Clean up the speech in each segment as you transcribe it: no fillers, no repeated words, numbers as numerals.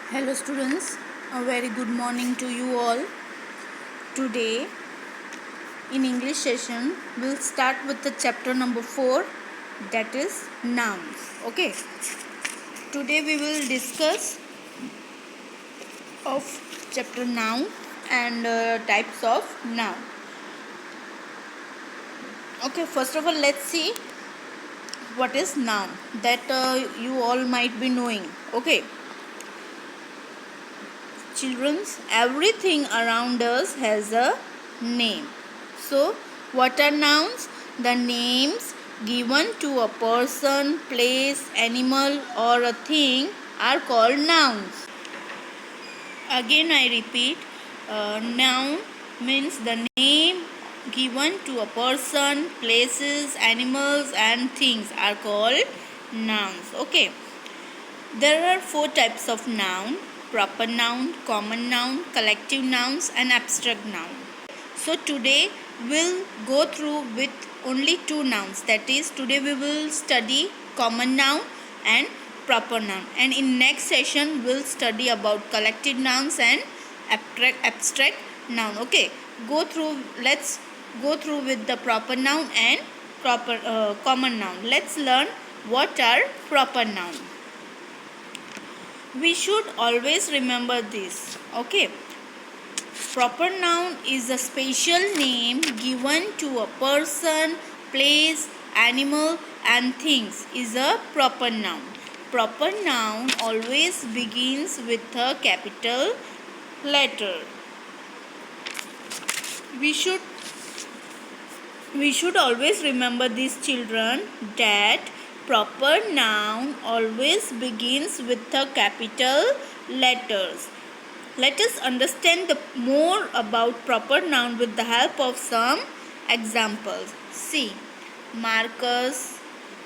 Hello students, a very good morning to you all. Today in English session we'll start with the chapter number 4, that is nouns. Okay. Today we will discuss of chapter noun and types of noun. Okay, first of all let's see what is noun that you all might be knowing. Okay. Children's, everything around us has a name. So, what are nouns? The names given to a person, place, animal, or a thing are called nouns. Again, I repeat, noun means the name given to a person, places, animals, and things are called nouns. Okay. There are 4 types of noun: proper noun, common noun, collective nouns, and abstract noun. So today we'll go through with only 2 nouns. That is, today we will study common noun and proper noun. And in next session we'll study about collective nouns and abstract noun. Okay, let's go through with the proper noun and common noun. Let's learn what are proper noun. We should always remember this. Okay. Proper noun is a special name given to a person, place, animal, and things is a proper noun. Proper noun always begins with a capital letter. We should always remember these, children, that proper noun always begins with a capital letters. Let us understand more about proper noun with the help of some examples. See, Marcus,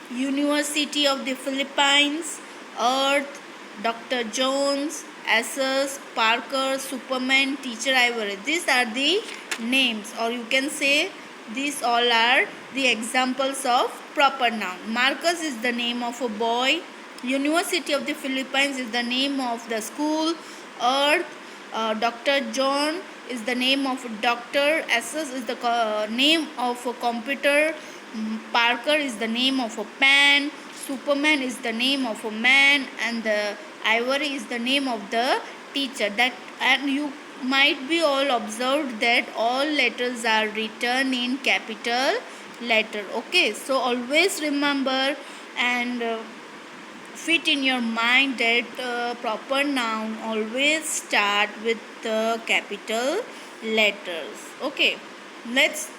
University of the Philippines, Earth, Dr. Jones, Asus, Parker, Superman, Teacher Ivory. These are the names, or you can say these all are the examples of proper noun. Marcus is the name of a boy. University of the Philippines is the name of the school. Earth, Dr. John is the name of a doctor. Asus is the name of a computer. Parker is the name of a pen. Superman is the name of a man, and the Ivory is the name of the teacher. And you might be all observed that all letters are written in capital letter. Okay, so always remember and fit in your mind that proper noun always start with the capital letters. Okay, let's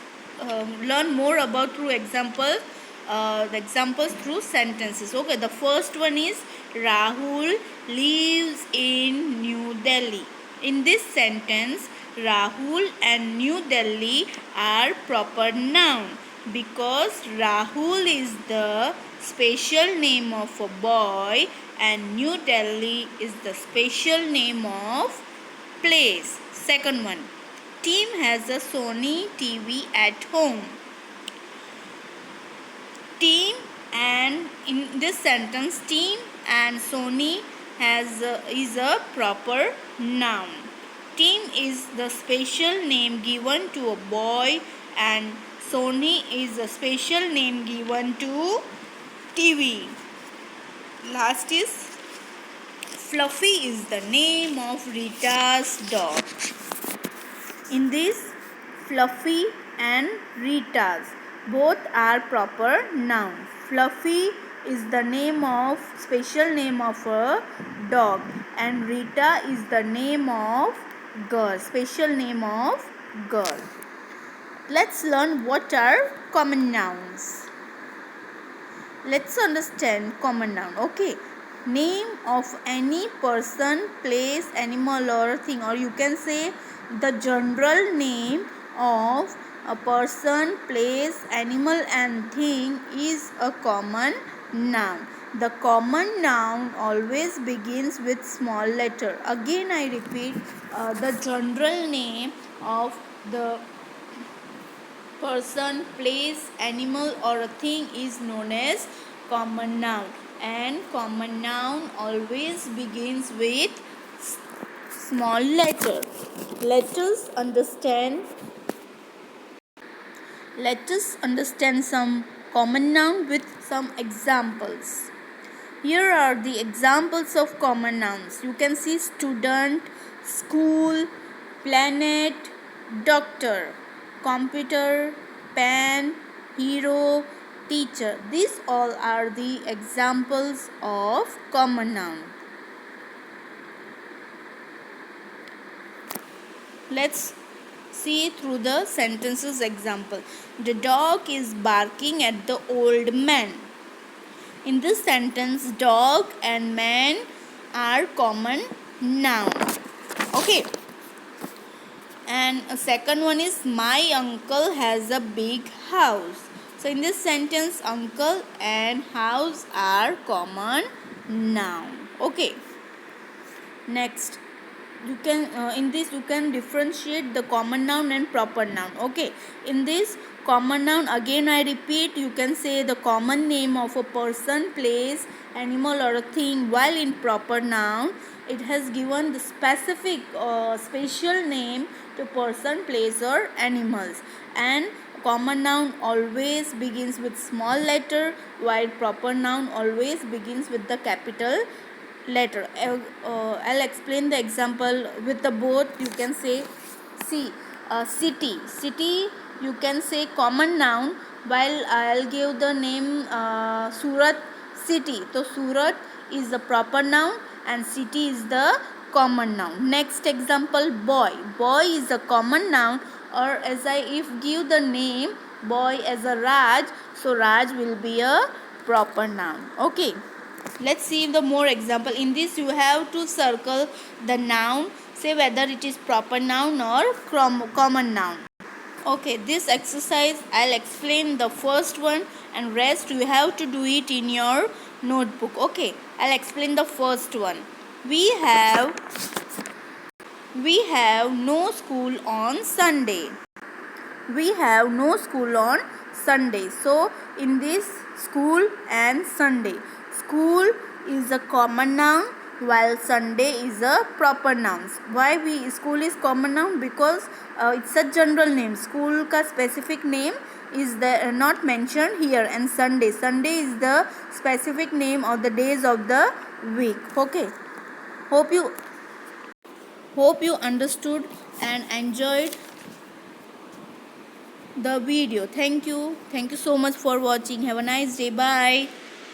learn more about through examples. The examples through sentences. Okay, the first one is Rahul lives in New Delhi. In this sentence, Rahul and New Delhi are proper noun because Rahul is the special name of a boy and New Delhi is the special name of place. Second one, Tim has a Sony TV at home. Tim, and in this sentence, Tim and Sony is a proper noun. Tim is the special name given to a boy and Sony is a special name given to TV. Last is Fluffy is the name of Rita's dog. In this, Fluffy and Rita's both are proper nouns. Fluffy is the special name of a dog, and Rita is the name of girl, special name of girl. Let's learn what are common nouns. Let's understand common noun. Okay, name of any person, place, animal, or thing, or you can say the general name of a person, place, animal, and thing is a common noun. The common noun always begins with small letter. Again, I repeat, the general name of the person, place, animal, or a thing is known as common noun, and common noun always begins with small letter. Let us understand some common noun with some examples. Here are the examples of common nouns. You can see student, school, planet, doctor, computer, pen, hero, teacher. These all are the examples of common noun. Let's see through the sentences example. The dog is barking at the old man. In this sentence, dog and man are common noun. Okay. And a second one is my uncle has a big house. So in this sentence, uncle and house are common noun. Okay. Next, you can in this you can differentiate the common noun and proper noun. Okay. In this common noun, again I repeat, you can say the common name of a person, place, animal or a thing, while in proper noun it has given the specific special name to person, place or animals. And common noun always begins with small letter, while proper noun always begins with the capital letter. I'll explain the example with the both. You can say, see, city you can say common noun, while I'll give the name Surat city. So Surat is the proper noun and city is the common noun. Next example, boy is a common noun, or as I if give the name boy as a Raj, so Raj will be a proper noun. Okay. Let's see the more example. In this you have to circle the noun, say whether it is proper noun or common noun. Okay, this exercise I'll explain the first one and rest you have to do it in your notebook. Okay, I'll explain the first one. We have no school on Sunday. We have no school on Sunday. So in this, school and Sunday. School is a common noun while Sunday is a proper noun. Why school is common noun? Because it's a general name. School ka specific name is not mentioned here, and Sunday is the specific name of the days of the week. Okay. Hope you understood and enjoyed the video. Thank you so much for watching. Have a nice day. Bye.